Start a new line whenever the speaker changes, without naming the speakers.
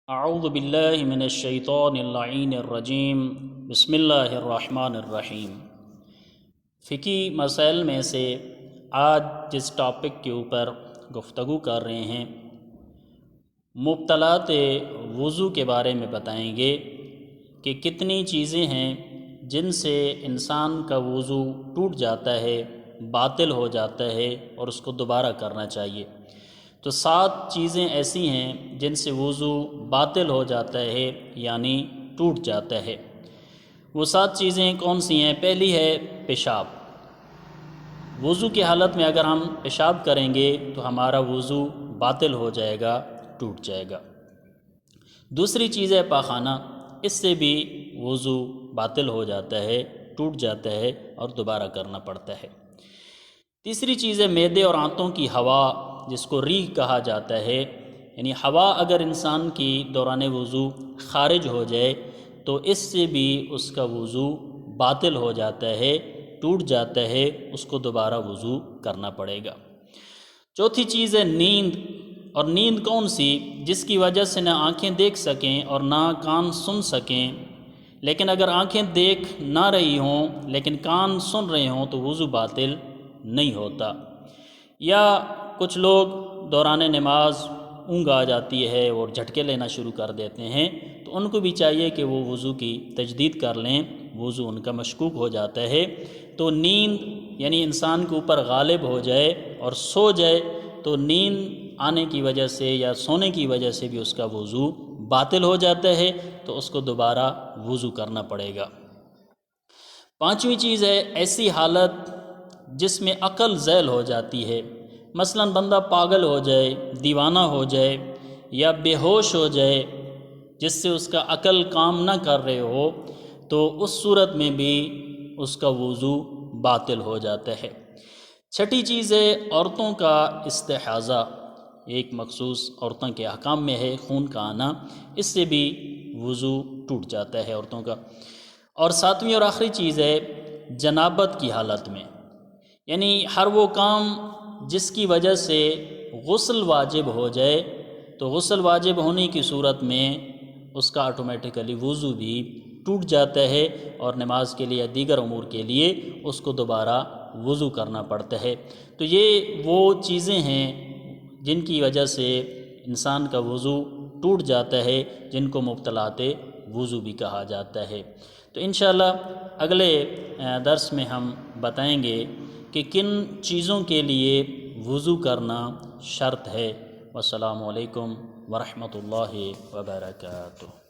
اعوذ باللہ من الشیطان اللعین الرجیم بسم اللہ الرحمن الرحیم۔ فقہی مسائل میں سے آج جس ٹاپک کے اوپر گفتگو کر رہے ہیں مبطلات وضو کے بارے میں بتائیں گے کہ کتنی چیزیں ہیں جن سے انسان کا وضو ٹوٹ جاتا ہے، باطل ہو جاتا ہے اور اس کو دوبارہ کرنا چاہیے۔ تو 7 چیزیں ایسی ہیں جن سے وضو باطل ہو جاتا ہے یعنی ٹوٹ جاتا ہے۔ وہ 7 چیزیں کون سی ہیں؟ پہلی ہے پیشاب۔ وضو کی حالت میں اگر ہم پیشاب کریں گے تو ہمارا وضو باطل ہو جائے گا، ٹوٹ جائے گا۔ دوسری چیز ہے پاخانہ، اس سے بھی وضو باطل ہو جاتا ہے، ٹوٹ جاتا ہے اور دوبارہ کرنا پڑتا ہے۔ تیسری چیز ہے معدے اور آنتوں کی ہوا، جس کو ریح کہا جاتا ہے، یعنی ہوا اگر انسان کی دوران وضو خارج ہو جائے تو اس سے بھی اس کا وضو باطل ہو جاتا ہے، ٹوٹ جاتا ہے، اس کو دوبارہ وضو کرنا پڑے گا۔ چوتھی چیز ہے نیند، اور نیند کون سی؟ جس کی وجہ سے نہ آنکھیں دیکھ سکیں اور نہ کان سن سکیں۔ لیکن اگر آنکھیں دیکھ نہ رہی ہوں لیکن کان سن رہے ہوں تو وضو باطل نہیں ہوتا۔ یا کچھ لوگ دوران نماز اونگ آ جاتی ہے اور جھٹکے لینا شروع کر دیتے ہیں، تو ان کو بھی چاہیے کہ وہ وضو کی تجدید کر لیں، وضو ان کا مشکوک ہو جاتا ہے۔ تو نیند یعنی انسان کے اوپر غالب ہو جائے اور سو جائے تو نیند آنے کی وجہ سے یا سونے کی وجہ سے بھی اس کا وضو باطل ہو جاتا ہے، تو اس کو دوبارہ وضو کرنا پڑے گا۔ پانچویں چیز ہے ایسی حالت جس میں عقل ذیل ہو جاتی ہے، مثلا بندہ پاگل ہو جائے، دیوانہ ہو جائے یا بے ہوش ہو جائے، جس سے اس کا عقل کام نہ کر رہے ہو، تو اس صورت میں بھی اس کا وضو باطل ہو جاتا ہے۔ چھٹی چیز ہے عورتوں کا استحاضہ، ایک مخصوص عورتوں کے احکام میں ہے خون کا آنا، اس سے بھی وضو ٹوٹ جاتا ہے عورتوں کا۔ اور ساتویں اور آخری چیز ہے جنابت کی حالت میں، یعنی ہر وہ کام جس کی وجہ سے غسل واجب ہو جائے، تو غسل واجب ہونے کی صورت میں اس کا آٹومیٹیکلی وضو بھی ٹوٹ جاتا ہے اور نماز کے لیے یا دیگر امور کے لیے اس کو دوبارہ وضو کرنا پڑتا ہے۔ تو یہ وہ چیزیں ہیں جن کی وجہ سے انسان کا وضو ٹوٹ جاتا ہے، جن کو مبطلات وضو بھی کہا جاتا ہے۔ تو انشاءاللہ اگلے درس میں ہم بتائیں گے کہ کن چیزوں کے لیے وضو کرنا شرط ہے۔ والسلام علیکم ورحمۃ اللہ وبرکاتہ۔